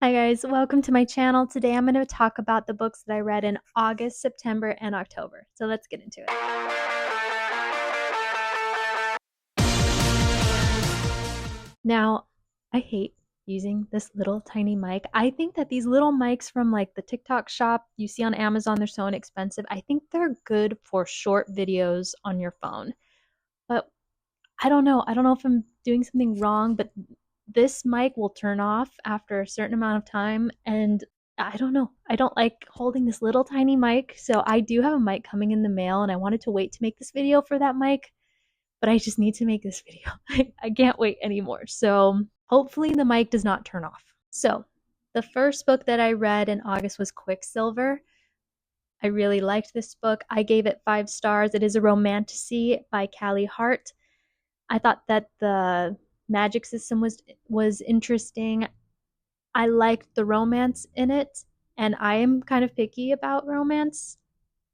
Hi guys, welcome to my channel. Today I'm going to talk about the books that I read in August, September, and October. So let's get into it. Now, I hate using this little tiny mic. I think that these little mics from like the TikTok shop you see on Amazon, they're so inexpensive. I think they're good for short videos on your phone. But I don't know. I don't know if I'm doing something wrong, but this mic will turn off after a certain amount of time, and I don't know. I don't like holding this little tiny mic, so I do have a mic coming in the mail, and I wanted to wait to make this video for that mic, but I just need to make this video. I can't wait anymore. So hopefully the mic does not turn off. So the first book that I read in August was Quicksilver. I really liked this book. I gave it 5 stars. It is a romantasy by Callie Hart. I thought that the magic system was interesting. I liked the romance in it, and I am kind of picky about romance,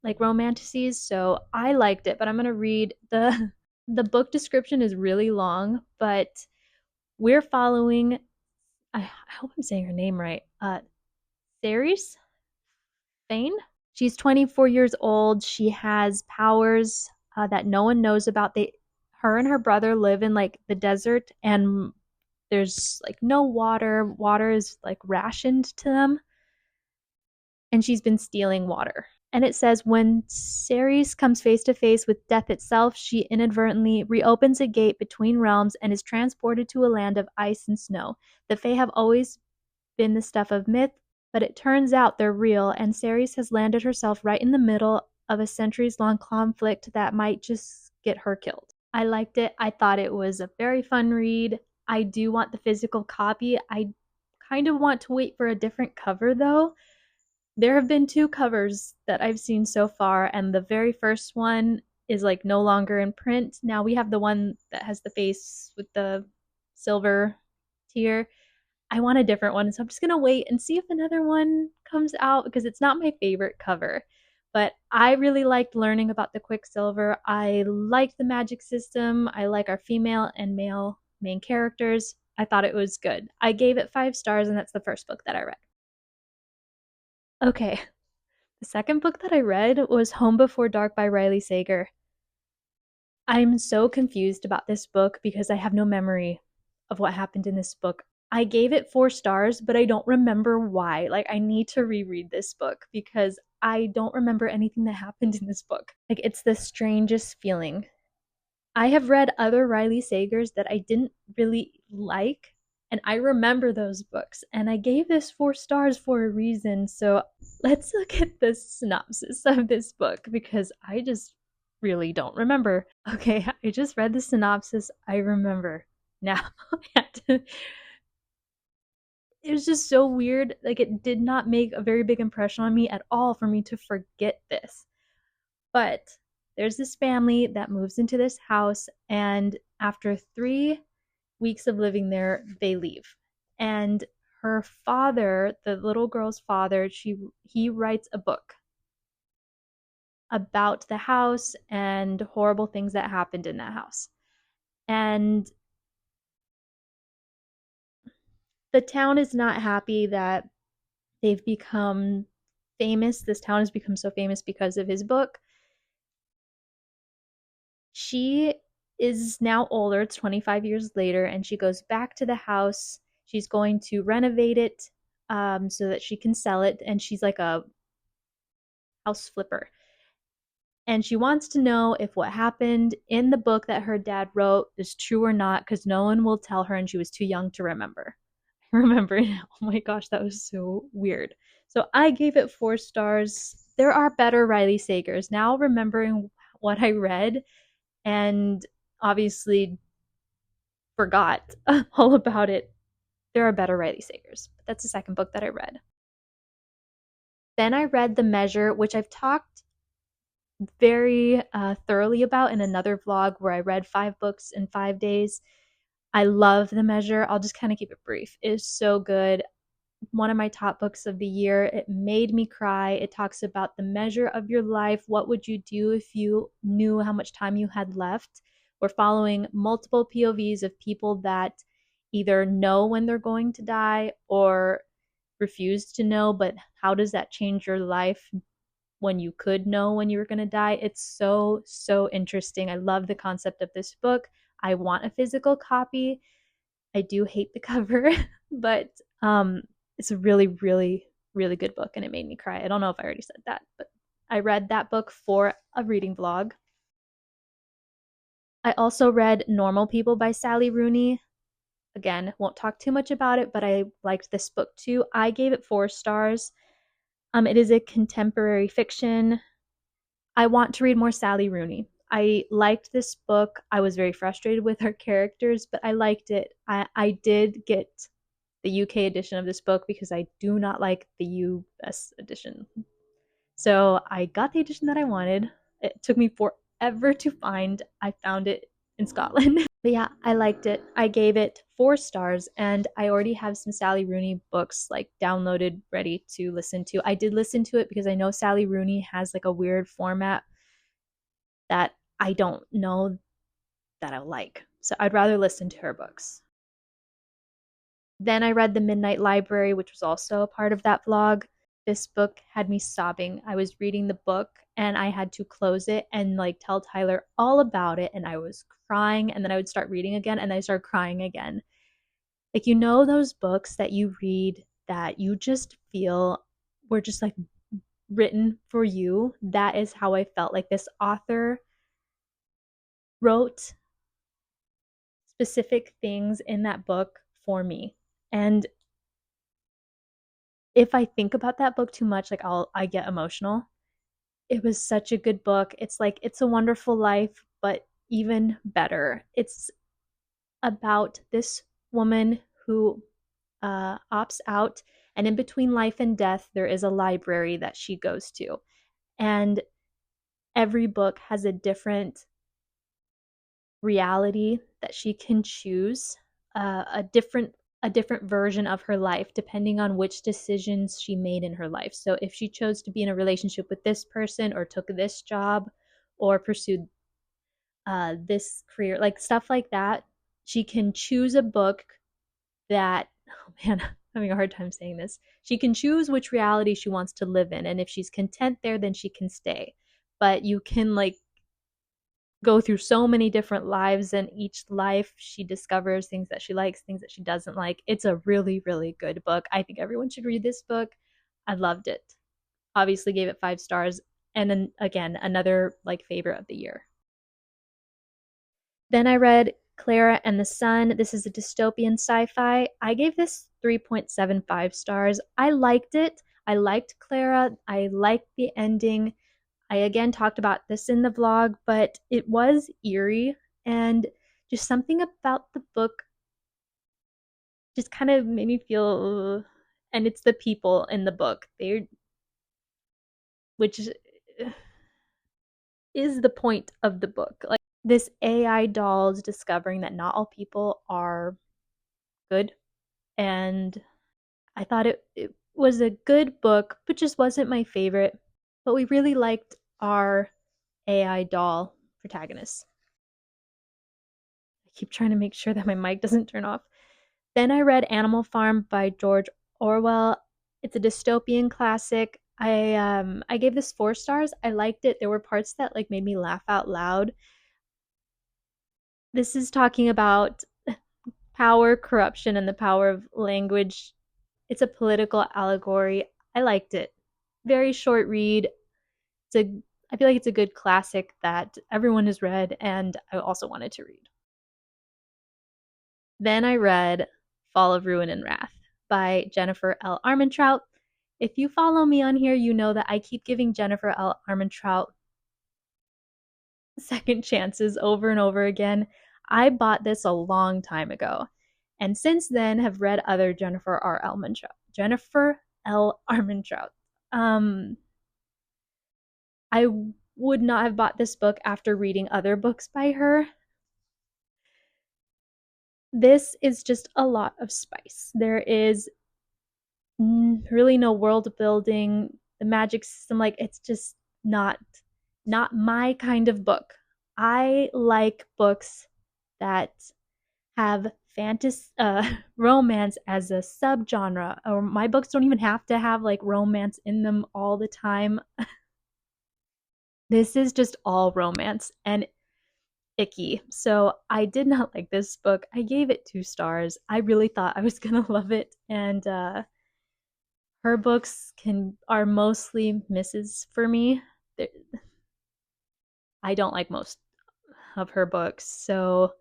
like romantasies, so I liked it, but I'm going to read the book description is really long, but we're following I hope I'm saying her name right. Ceres Fane. She's 24 years old. She has powers that no one knows about. Her and her brother live in like the desert, and there's like no water. Water is like rationed to them, and she's been stealing water. And it says when Ceres comes face to face with death itself, she inadvertently reopens a gate between realms and is transported to a land of ice and snow. The Fae have always been the stuff of myth, but it turns out they're real, and Ceres has landed herself right in the middle of a centuries-long conflict that might just get her killed. I liked it. I thought it was a very fun read. I do want the physical copy. I kind of want to wait for a different cover though. There have been 2 covers that I've seen so far, and the very first one is like no longer in print. Now we have the one that has the face with the silver tear. I want a different one, so I'm just gonna wait and see if another one comes out because it's not my favorite cover. But I really liked learning about the Quicksilver. I liked the magic system. I like our female and male main characters. I thought it was good. I gave it 5 stars, and that's the first book that I read. Okay, the second book that I read was Home Before Dark by Riley Sager. I'm so confused about this book because I have no memory of what happened in this book. I gave it 4 stars, but I don't remember why. Like, I need to reread this book because I don't remember anything that happened in this book. Like, it's the strangest feeling. I have read other Riley Sagers that I didn't really like, and I remember those books, and I gave this 4 stars for a reason. So let's look at the synopsis of this book because I just really don't remember. Okay, I just read the synopsis. I remember. Now, it was just so weird. Like, it did not make a very big impression on me at all for me to forget this. But there's this family that moves into this house, and after 3 weeks of living there, they leave. And her father, the little girl's father, he writes a book about the house and horrible things that happened in that house. And the town is not happy that they've become famous. This town has become so famous because of his book. She is now older, it's 25 years later, and she goes back to the house. She's going to renovate it so that she can sell it, and she's like a house flipper. And she wants to know if what happened in the book that her dad wrote is true or not, because no one will tell her, and she was too young to remember. I remember it. Oh my gosh, that was so weird. So I gave it 4 stars. There are better Riley Sagers. Now remembering what I read and obviously forgot all about it, there are better Riley Sagers. But that's the second book that I read. Then I read The Measure, which I've talked very thoroughly about in another vlog where I read 5 books in 5 days. I love The Measure. I'll just kind of keep it brief. It is so good. One of my top books of the year. It made me cry. It talks about the measure of your life. What would you do if you knew how much time you had left? We're following multiple POVs of people that either know when they're going to die or refused to know, but how does that change your life when you could know when you were going to die? It's so, so interesting. I love the concept of this book. I want a physical copy. I do hate the cover, but it's a really, really, really good book, and it made me cry. I don't know if I already said that, but I read that book for a reading vlog. I also read Normal People by Sally Rooney. Again, won't talk too much about it, but I liked this book too. I gave it 4 stars. It is a contemporary fiction. I want to read more Sally Rooney. I liked this book. I was very frustrated with her characters, but I liked it. I did get the UK edition of this book because I do not like the US edition. So I got the edition that I wanted. It took me forever to find. I found it in Scotland. But yeah, I liked it. I gave it 4 stars, and I already have some Sally Rooney books like downloaded, ready to listen to. I did listen to it because I know Sally Rooney has like a weird format that I don't know that I like. So I'd rather listen to her books. Then I read The Midnight Library, which was also a part of that vlog. This book had me sobbing. I was reading the book and I had to close it and like tell Tyler all about it, and I was crying, and then I would start reading again and I started crying again. Like, you know, those books that you read that you just feel were just like written for you. That is how I felt. Like, this author wrote specific things in that book for me. And if I think about that book too much, like I get emotional. It was such a good book. It's like It's a Wonderful Life, but even better. It's about this woman who opts out, and in between life and death, there is a library that she goes to. And every book has a different reality that she can choose, a different version of her life depending on which decisions she made in her life. So if she chose to be in a relationship with this person, or took this job, or pursued this career, like stuff like that, she can choose a book that, oh man, I'm having a hard time saying this. She can choose which reality she wants to live in, and if she's content there, then she can stay. But you can like go through so many different lives, and each life she discovers things that she likes, things that she doesn't like. It's a really, really good book. I think everyone should read this book. I loved it. Obviously gave it 5 stars, and then again, another like favorite of the year. Then I read Klara and the Sun. This is a dystopian sci-fi. I gave this 3.75 stars. I liked it. I liked Klara. I liked the ending. I again talked about this in the vlog, but it was eerie, and just something about the book just kind of made me feel, and it's the people in the book. Which is the point of the book. Like, this AI doll is discovering that not all people are good, and I thought it was a good book, but just wasn't my favorite. But we really liked our AI doll protagonist. I keep trying to make sure that my mic doesn't turn off. Then I read Animal Farm by George Orwell. It's a dystopian classic. I gave this 4 stars. I liked it. There were parts that like made me laugh out loud. This is talking about power, corruption, and the power of language. It's a political allegory. I liked it. Very short read. I feel like it's a good classic that everyone has read, and I also wanted to read. Then I read Fall of Ruin and Wrath by Jennifer L. Armentrout. If you follow me on here, you know that I keep giving Jennifer L. Armentrout second chances over and over again. I bought this a long time ago, and since then have read other Jennifer L. Armentrout. I would not have bought this book after reading other books by her. This is just a lot of spice. There is really no world building. The magic system, like, it's just not my kind of book. I like books that have fantasy romance as a subgenre, or my books don't even have to have like romance in them all the time. This is just all romance and icky. So I did not like this book. I gave it 2 stars. I really thought I was gonna love it, and her books are mostly misses for me. I don't like most of her books, so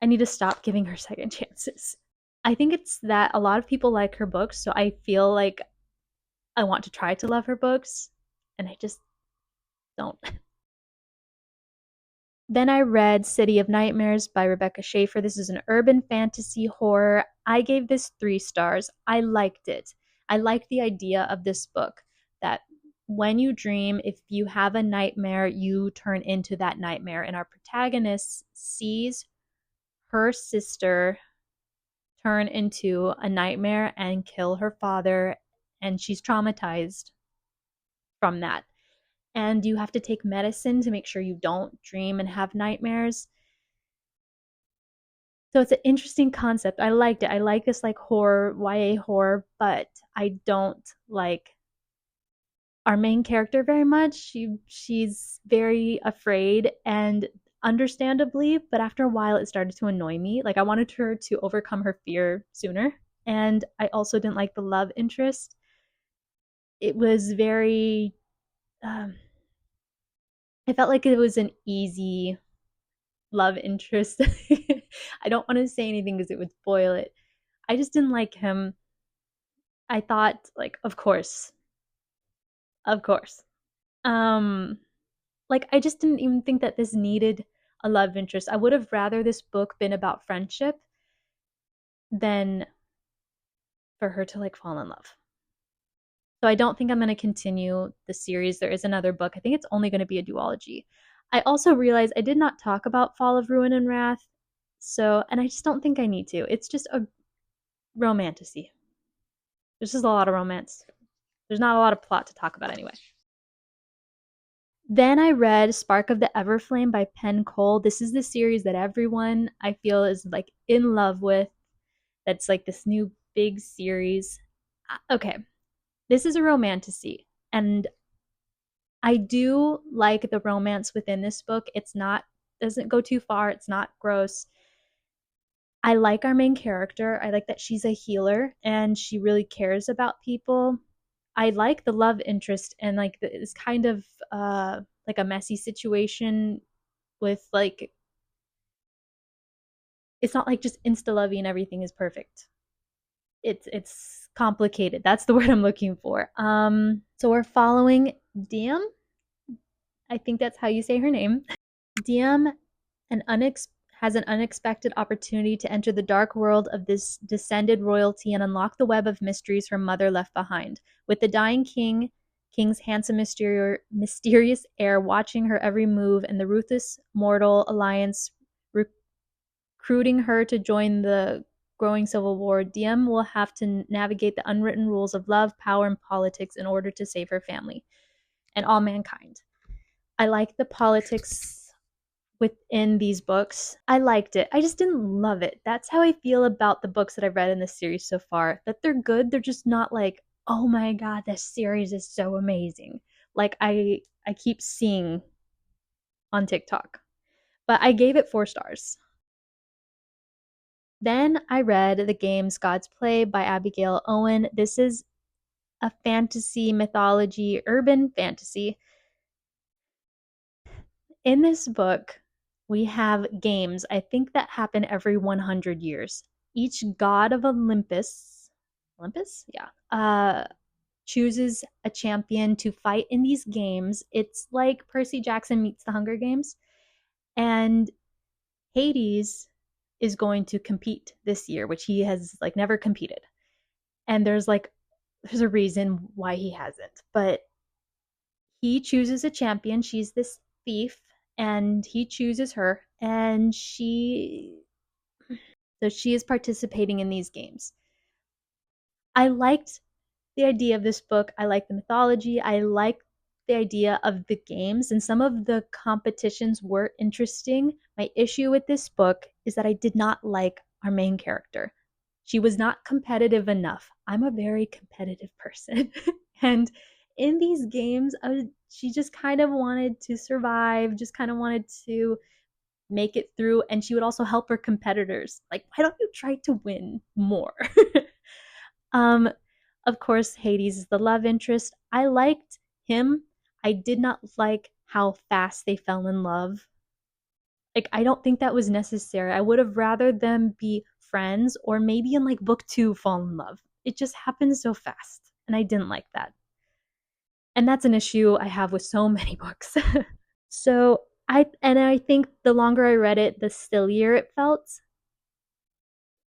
I need to stop giving her second chances. I think it's that a lot of people like her books, so I feel like I want to try to love her books, and I just don't. Then I read City of Nightmares by Rebecca Schaeffer. This is an urban fantasy horror. I gave this 3 stars. I liked it. I like the idea of this book that when you dream, if you have a nightmare, you turn into that nightmare. And our protagonist sees her sister turn into a nightmare and kill her father, and she's traumatized from that. And you have to take medicine to make sure you don't dream and have nightmares. So it's an interesting concept. I liked it. I like this like horror, YA horror, but I don't like our main character very much. She's very afraid, and understandably, but after a while it started to annoy me. Like I wanted her to overcome her fear sooner. And I also didn't like the love interest. It was very I felt like it was an easy love interest. I don't want to say anything because it would spoil it. I just didn't like him. I thought like of course. Of course. Um like I just didn't even think that this needed a love interest. I would have rather this book been about friendship than for her to like fall in love. So I don't think I'm going to continue the series. There is another book. I think it's only going to be a duology. I also realized I did not talk about Fall of Ruin and Wrath. So, and I just don't think I need to. It's just a romantasy. There's just a lot of romance. There's not a lot of plot to talk about anyway. Then I read Spark of the Everflame by Penn Cole. This is the series that everyone I feel is like in love with. That's like this new big series. Okay, this is a romantasy, and I do like the romance within this book. It's not doesn't go too far. It's not gross. I like our main character. I like that she's a healer and she really cares about people. I like the love interest and like this kind of like a messy situation with like it's not like just insta lovey and everything is perfect. It's complicated. That's the word I'm looking for. So we're following Diem. I think that's how you say her name. Diem an has an unexpected opportunity to enter the dark world of this descended royalty and unlock the web of mysteries her mother left behind. With the dying king's handsome mysterious heir watching her every move, and the ruthless mortal alliance recruiting her to join the growing civil war, Diem will have to navigate the unwritten rules of love, power, and politics in order to save her family and all mankind. I like the politics within these books. I liked it. I just didn't love it. That's how I feel about the books that I've read in this series so far. That they're good. They're just not like, oh my god, this series is so amazing. Like I keep seeing on TikTok. But I gave it 4 stars. Then I read The Games God's Play by Abigail Owen. This is a fantasy mythology, urban fantasy. In this book, we have games, I think, that happen every 100 years. Each god of Olympus? Yeah. Chooses a champion to fight in these games. It's like Percy Jackson meets the Hunger Games. And Hades is going to compete this year, which he has like never competed. And there's a reason why he hasn't. But he chooses a champion. She's this thief, and he chooses her, and she is participating in these games. I liked the idea of this book. I like the mythology. I like the idea of the games, and some of the competitions were interesting. My issue with this book is that I did not like our main character. She was not competitive enough. I'm a very competitive person. And in these games, she just kind of wanted to survive, just kind of wanted to make it through. And she would also help her competitors. Like, why don't you try to win more? um, of course, Hades is the love interest. I liked him. I did not like how fast they fell in love. Like, I don't think that was necessary. I would have rather them be friends or maybe in like book 2 fall in love. It just happened so fast and I didn't like that. And that's an issue I have with so many books. So, I think the longer I read it, the sillier it felt.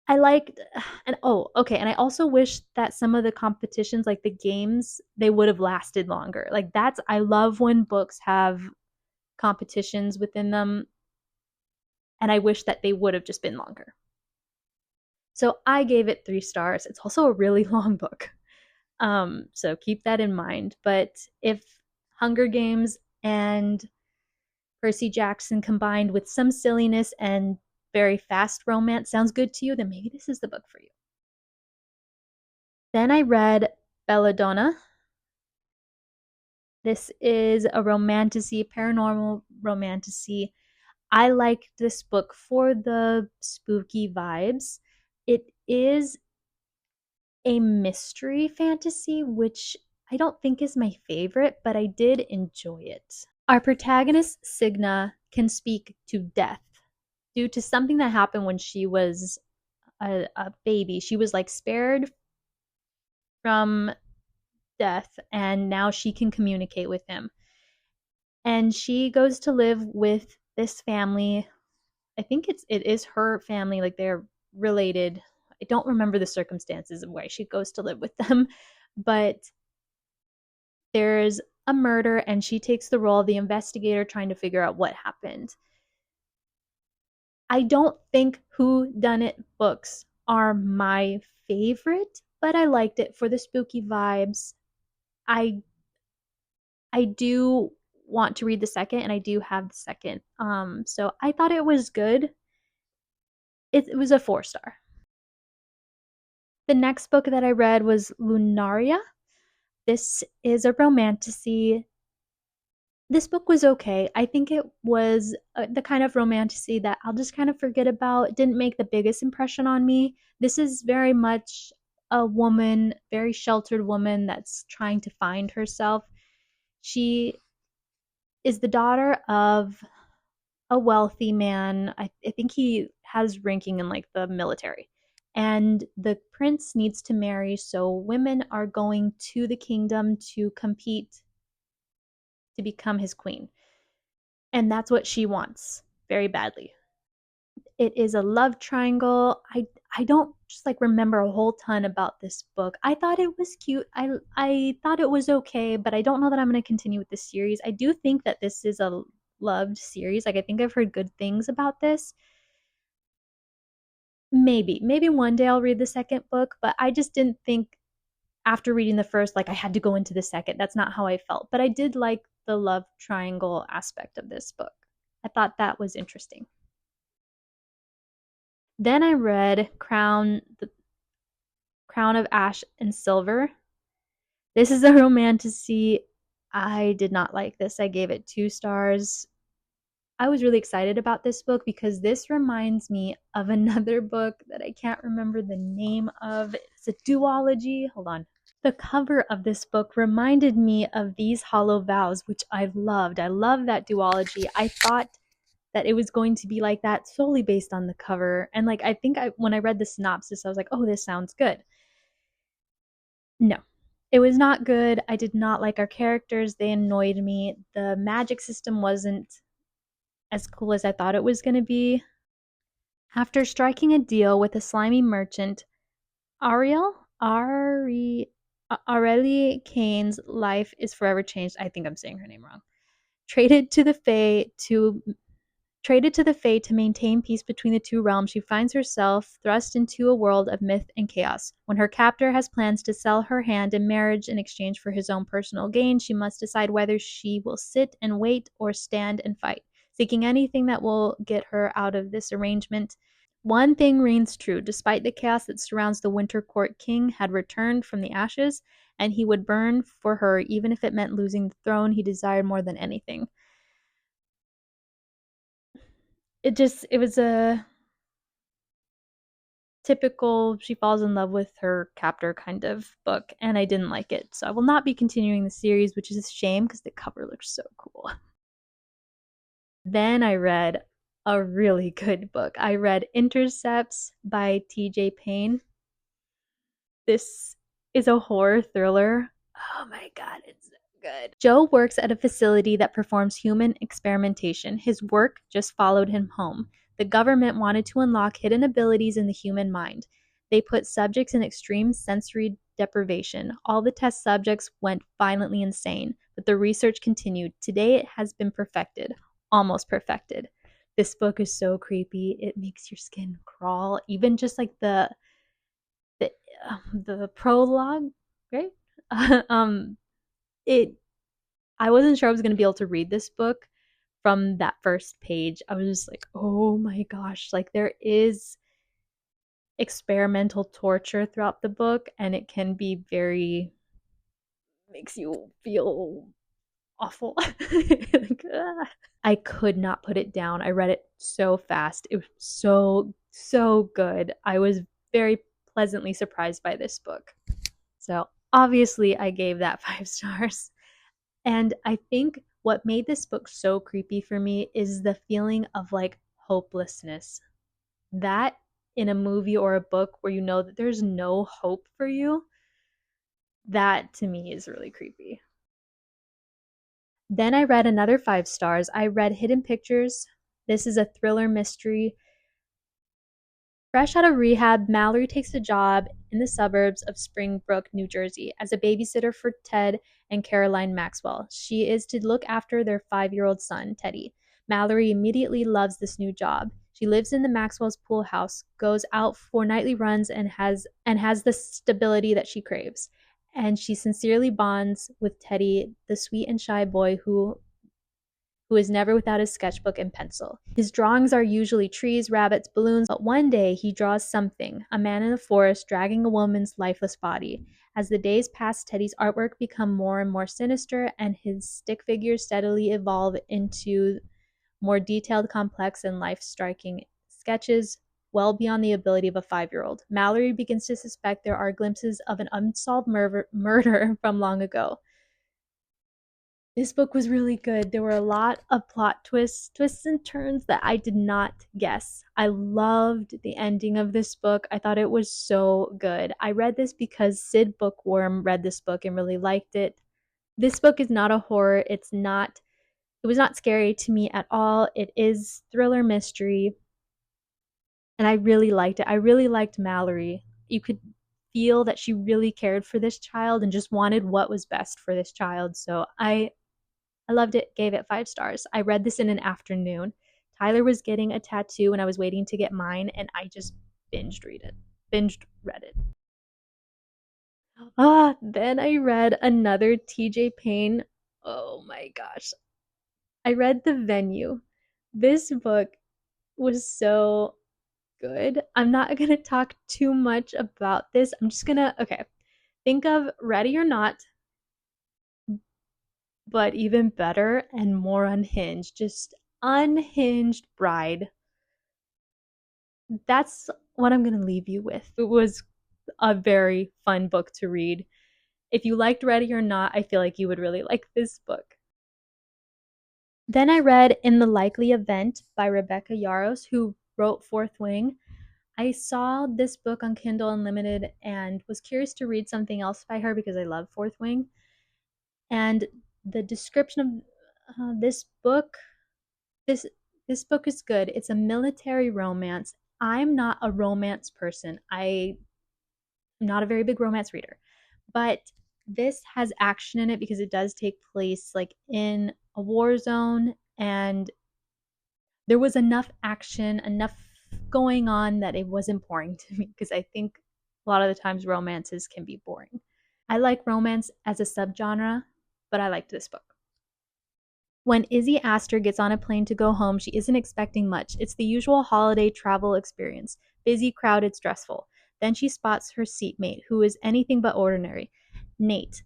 I liked and oh, okay, and I also wish that some of the competitions like the games, they would have lasted longer. Like that's I love when books have competitions within them and I wish that they would have just been longer. So I gave it 3 stars. It's also a really long book. So keep that in mind. But if Hunger Games and Percy Jackson combined with some silliness and very fast romance sounds good to you, then maybe this is the book for you. Then I read Belladonna. This is a romantasy, paranormal romantasy. I liked this book for the spooky vibes. It is a mystery fantasy, which I don't think is my favorite, but I did enjoy it. Our protagonist, Signa, can speak to death due to something that happened when she was a baby. She was like spared from death, and now she can communicate with him. And she goes to live with this family. I think it is her family, like they're related. I don't remember the circumstances of why she goes to live with them, but there's a murder and she takes the role of the investigator trying to figure out what happened. I don't think who done it books are my favorite, but I liked it for the spooky vibes. I I do want to read the second and I do have the second. So I thought it was good. It was a 4 star. The next book that I read was Lunaria. This is a romantasy. This book was okay. I think it was the kind of romantasy that I'll just kind of forget about. It didn't make the biggest impression on me. This is very much a woman, very sheltered woman that's trying to find herself. She is the daughter of a wealthy man. I think he has ranking in like the military. And the prince needs to marry, so women are going to the kingdom to compete to become his queen. And that's what she wants very badly. It is a love triangle. I don't just like remember a whole ton about this book. I thought it was cute. I thought it was okay, but I don't know that I'm going to continue with this series. I do think that this is a loved series. Like I think I've heard good things about this. Maybe one day I'll read the second book, but I just didn't think after reading the first like I had to go into the second. That's not how I felt. But I did like the love triangle aspect of this book. I thought that was interesting. Then I read The Crown of Ash and Silver. This is a romantasy. I did not like this. I gave it 2 stars. I was really excited about this book because this reminds me of another book that I can't remember the name of. It's a duology. Hold on. The cover of this book reminded me of These Hollow Vows, which I've loved. I love that duology. I thought that it was going to be like that solely based on the cover. And like I think when I read the synopsis, I was like, oh, this sounds good. No, it was not good. I did not like our characters. They annoyed me. The magic system wasn't as cool as I thought it was going to be. After striking a deal with a slimy merchant, Aurelie Kane's life is forever changed. I think I'm saying her name wrong. Traded to the Fae to maintain peace between the two realms, she finds herself thrust into a world of myth and chaos. When her captor has plans to sell her hand in marriage in exchange for his own personal gain, she must decide whether she will sit and wait or stand and fight, seeking anything that will get her out of this arrangement. One thing reigns true: despite the chaos that surrounds the Winter Court, King had returned from the ashes, and he would burn for her even if it meant losing the throne he desired more than anything. It was a typical she falls in love with her captor kind of book, and I didn't like it. So I will not be continuing the series, which is a shame because the cover looks so cool. Then I read a really good book. I read Intercepts by TJ Payne. This is a horror thriller. Oh my god, it's so good. Joe works at a facility that performs human experimentation. His work just followed him home. The government wanted to unlock hidden abilities in the human mind. They put subjects in extreme sensory deprivation. All the test subjects went violently insane, but the research continued. Today it has been perfected, almost perfected. This book is so creepy. It makes your skin crawl. Even just like the the prologue, right? um, it. I wasn't sure I was going to be able to read this book from that first page. I was just like, oh my gosh, like there is experimental torture throughout the book, and it can be very makes you feel awful. Like, ah. I could not put it down. I read it so fast. It was so good. I was very pleasantly surprised by this book. So obviously, I gave that 5 stars. And I think what made this book so creepy for me is the feeling of like hopelessness. That in a movie or a book where you know that there's no hope for you, that to me is really creepy. Then I read another 5 stars. I read Hidden Pictures. This is a thriller mystery. Fresh out of rehab, Mallory takes a job in the suburbs of Springbrook, New Jersey, as a babysitter for Ted and Caroline Maxwell. She is to look after their 5-year-old son, Teddy. Mallory immediately loves this new job. She lives in the Maxwell's pool house, goes out for nightly runs, and has the stability that she craves. And she sincerely bonds with Teddy, the sweet and shy boy who is never without his sketchbook and pencil. His drawings are usually trees, rabbits, balloons, but one day he draws something: a man in the forest dragging a woman's lifeless body. As the days pass, Teddy's artwork becomes more and more sinister, and his stick figures steadily evolve into more detailed, complex, and life-striking sketches well beyond the ability of a 5-year-old. Mallory begins to suspect there are glimpses of an unsolved murder from long ago. This book was really good. There were a lot of plot twists and turns that I did not guess. I loved the ending of this book. I thought it was so good. I read this because Sid Bookworm read this book and really liked it. This book is not a horror. It was not scary to me at all. It is thriller mystery, and I really liked it. I really liked Mallory. You could feel that she really cared for this child and just wanted what was best for this child. So I loved it, gave it 5 stars. I read this in an afternoon. Tyler was getting a tattoo and I was waiting to get mine, and I just binged read it. Then I read another TJ Payne. Oh my gosh. I read The Venue. This book was so good. I'm not going to talk too much about this. I'm just going to, okay, think of Ready or Not, but even better and more unhinged. Just unhinged bride. That's what I'm going to leave you with. It was a very fun book to read. If you liked Ready or Not, I feel like you would really like this book. Then I read In the Likely Event by Rebecca Yarros, who wrote Fourth Wing. I saw this book on Kindle Unlimited and was curious to read something else by her because I love Fourth Wing. And the description of this book, this this book is good. It's a military romance. I'm not a romance person. I'm not a very big romance reader, but this has action in it because it does take place like in a war zone, and there was enough action, enough going on that it wasn't boring to me because I think a lot of the times romances can be boring. I like romance as a subgenre, but I liked this book. When Izzy Astor gets on a plane to go home, she isn't expecting much. It's the usual holiday travel experience: busy, crowded, stressful. Then she spots her seatmate, who is anything but ordinary. Nate.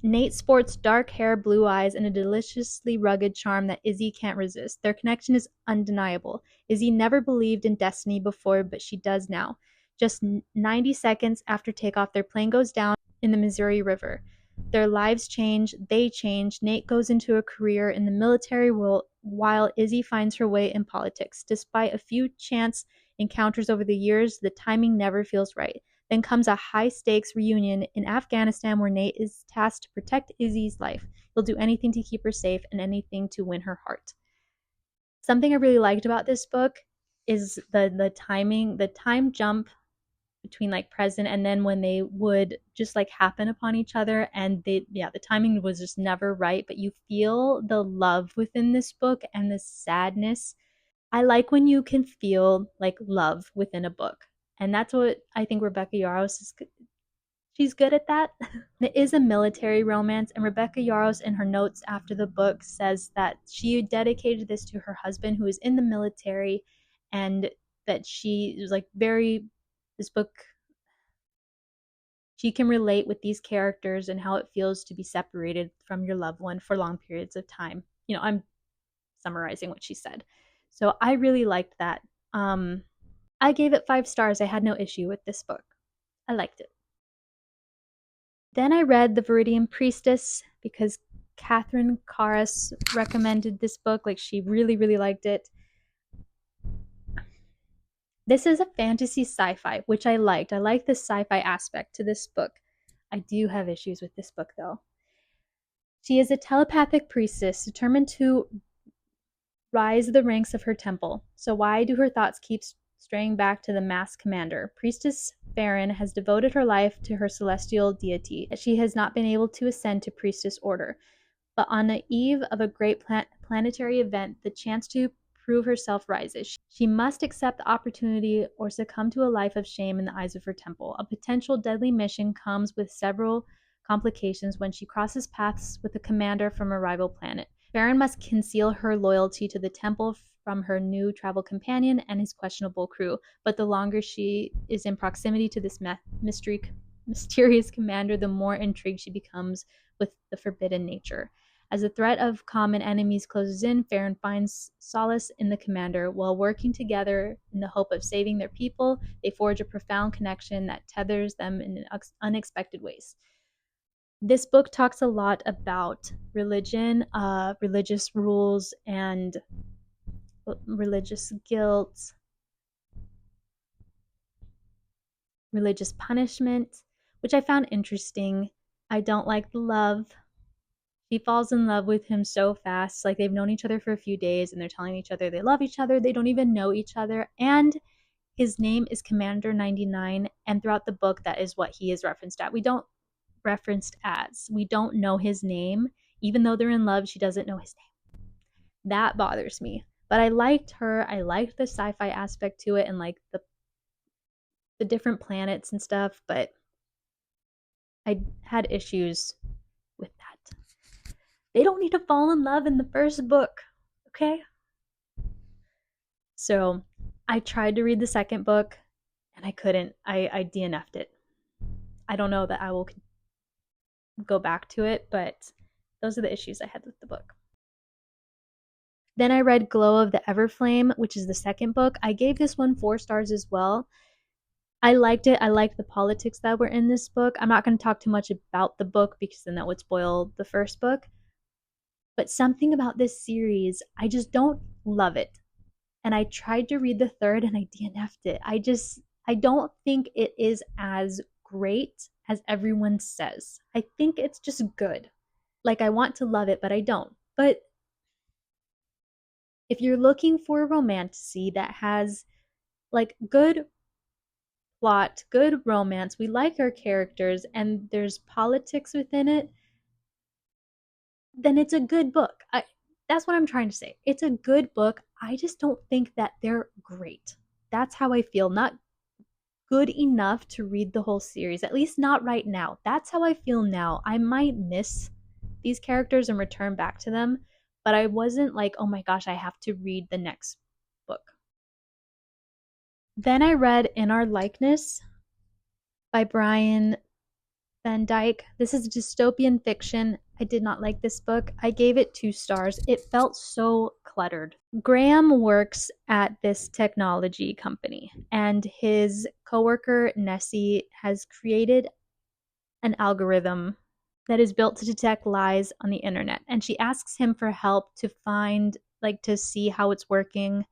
Nate sports dark hair, blue eyes, and a deliciously rugged charm that Izzy can't resist. Their connection is undeniable. Izzy never believed in destiny before, but she does now. Just 90 seconds after takeoff, their plane goes down in the Missouri River. Their lives change, they change. Nate goes into a career in the military while Izzy finds her way in politics. Despite a few chance encounters over the years, the timing never feels right. Then comes a high-stakes reunion in Afghanistan where Nate is tasked to protect Izzy's life. He'll do anything to keep her safe and anything to win her heart. Something I really liked about this book is the timing, the time jump between like present and then when they would just like happen upon each other, and the timing was just never right, but you feel the love within this book and the sadness. I like when you can feel like love within a book. And that's what I think Rebecca Yarros is. She's good at that. It is a military romance, and Rebecca Yarros, in her notes after the book, says that she dedicated this to her husband, who is in the military, and that she was like this book, she can relate with these characters and how it feels to be separated from your loved one for long periods of time. I'm summarizing what she said. So I really liked that. I gave it 5 stars. I had no issue with this book. I liked it. Then I read The Virdian Priestess because Catherine Karas recommended this book. Like, she really, really liked it. This is a fantasy sci-fi, which I liked. I like the sci-fi aspect to this book. I do have issues with this book, though. She is a telepathic priestess determined to rise the ranks of her temple. So why do her thoughts keep straying back to the masked commander? Priestess Farron has devoted her life to her celestial deity. She has not been able to ascend to priestess order. But on the eve of a great planetary event, the chance to prove herself rises. She must accept the opportunity or succumb to a life of shame in the eyes of her temple. A potential deadly mission comes with several complications when she crosses paths with a commander from a rival planet. Farron must conceal her loyalty to the temple from her new travel companion and his questionable crew, but the longer she is in proximity to this mysterious commander, the more intrigued she becomes with the forbidden nature. As the threat of common enemies closes in, Farron finds solace in the commander. While working together in the hope of saving their people, they forge a profound connection that tethers them in unexpected ways. This book talks a lot about religion, religious rules, and religious guilt, religious punishment, which I found interesting. I don't like the love. She falls in love with him so fast. Like, they've known each other for a few days and they're telling each other they love each other. They don't even know each other. And his name is Commander 99. And throughout the book, that is what he is referenced at. We don't know his name. Even though they're in love, she doesn't know his name. That bothers me. But I liked her. I liked the sci-fi aspect to it and like the different planets and stuff. But I had issues with that. They don't need to fall in love in the first book, okay? So I tried to read the second book and I couldn't. I DNF'd it. I don't know that I will go back to it, but those are the issues I had with the book. Then I read Glow of the Everflame, which is the second book. I gave this one 4 stars as well. I liked it. I liked the politics that were in this book. I'm not going to talk too much about the book because then that would spoil the first book. But something about this series, I just don't love it. And I tried to read the third and I DNF'd it. I don't think it is as great as everyone says. I think it's just good. Like, I want to love it, but I don't. But if you're looking for a romantasy that has like good plot, good romance, we like our characters, and there's politics within it, then it's a good book. That's what I'm trying to say. It's a good book. I just don't think that they're great. That's how I feel. Not good enough to read the whole series, at least not right now. That's how I feel now. I might miss these characters and return back to them, but I wasn't like, oh my gosh, I have to read the next book. Then I read In Our Likeness by Brian Van Dyke. This is dystopian fiction. I did not like this book. I gave it 2 stars. It felt so cluttered. Graham works at this technology company, and his coworker Nessie has created an algorithm that is built to detect lies on the internet. And she asks him for help to find, like, to see how it's working.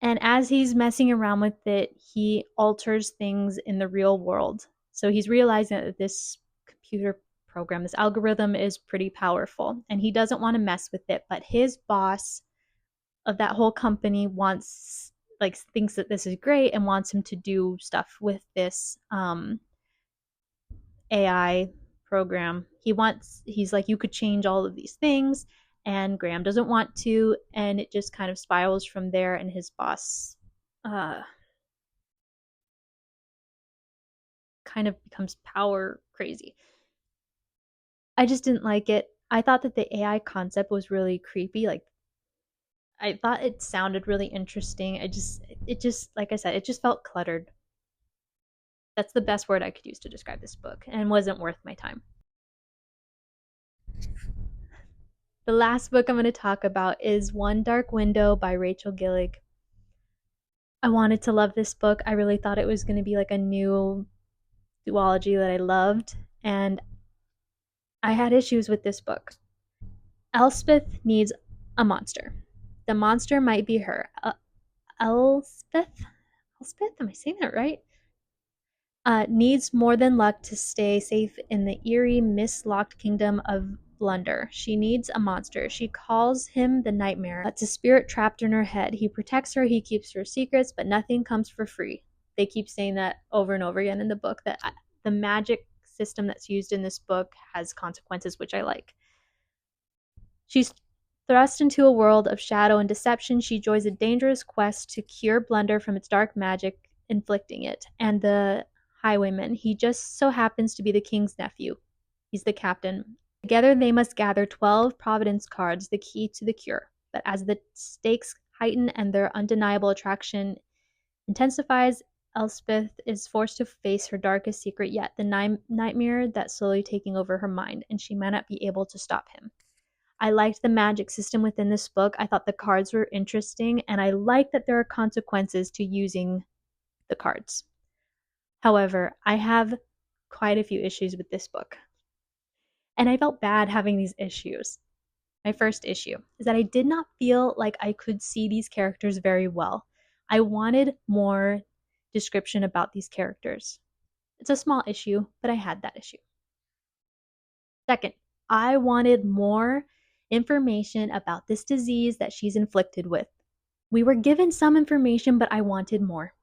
And as he's messing around with it, he alters things in the real world. So he's realizing that this computer program, this algorithm is pretty powerful, and he doesn't want to mess with it. But his boss of that whole company wants, like, thinks that this is great and wants him to do stuff with this AI program. He's like, you could change all of these things, and Graham doesn't want to, and it just kind of spirals from there, and his boss kind of becomes power crazy. I just didn't like it. I thought that the AI concept was really creepy. Like, I thought it sounded really interesting. It just, like I said, it just felt cluttered. That's the best word I could use to describe this book, and wasn't worth my time. The last book I'm going to talk about is One Dark Window by Rachel Gillig. I wanted to love this book. I really thought it was going to be like a new duology that I loved, and I had issues with this book. Elspeth needs a monster. The monster might be her. Elspeth? Elspeth? Am I saying that right? Needs more than luck to stay safe in the eerie, mist-locked kingdom of Blunder. She needs a monster. She calls him the Nightmare. It's a spirit trapped in her head. He protects her, he keeps her secrets, but nothing comes for free. They keep saying that over and over again in the book, that the magic system that's used in this book has consequences, which I like. She's thrust into a world of shadow and deception. She joins a dangerous quest to cure Blunder from its dark magic inflicting it. And the highwayman, he just so happens to be the king's nephew. He's the captain. Together they must gather 12 Providence cards, the key to the cure. But as the stakes heighten and their undeniable attraction intensifies, Elspeth is forced to face her darkest secret yet, the nightmare that's slowly taking over her mind, and she might not be able to stop him. I liked the magic system within this book. I thought the cards were interesting, and I like that there are consequences to using the cards. However, I have quite a few issues with this book, and I felt bad having these issues. My first issue is that I did not feel like I could see these characters very well. I wanted more description about these characters. It's a small issue, but I had that issue. Second, I wanted more information about this disease that she's inflicted with. We were given some information, but I wanted more.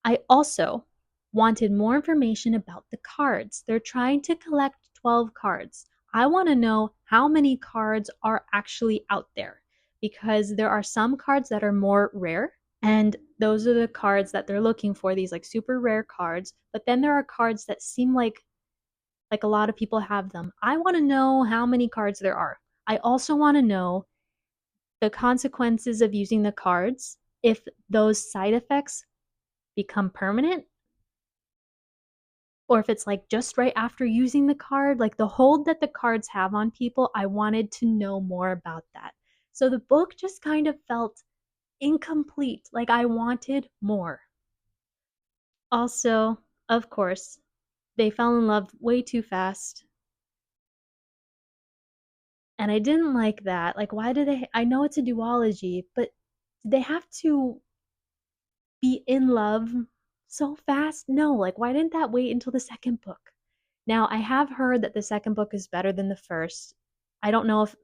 I also wanted more information about the cards. They're trying to collect 12 cards. I want to know how many cards are actually out there, because there are some cards that are more rare, and those are the cards that they're looking for, these like super rare cards. But then there are cards that seem like a lot of people have them. I want to know how many cards there are. I also want to know the consequences of using the cards, if those side effects become permanent, or if it's like just right after using the card, like the hold that the cards have on people. I wanted to know more about that. So the book just kind of felt incomplete, like I wanted more. Also, of course, they fell in love way too fast. And I didn't like that. Like, why do they? I know it's a duology, but did they have to be in love so fast? No, like, why didn't that wait until the second book? Now, I have heard that the second book is better than the first. I don't know if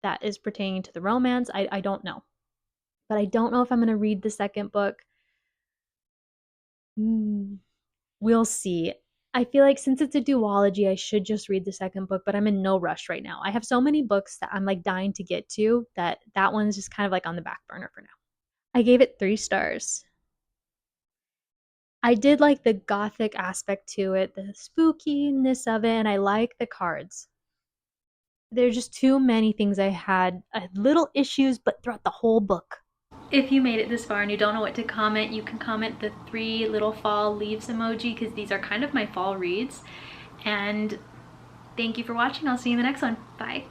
that is pertaining to the romance. I don't know. But I don't know if I'm going to read the second book. We'll see. I feel like since it's a duology, I should just read the second book, but I'm in no rush right now. I have so many books that I'm like dying to get to that one's just kind of like on the back burner for now. I gave it 3 stars. I did like the gothic aspect to it, the spookiness of it, and I like the cards. there's just too many things I had little issues, but throughout the whole book. If you made it this far and you don't know what to comment, you can comment the 3 little fall leaves emoji, because these are kind of my fall reads. And thank you for watching. I'll see you in the next one. Bye.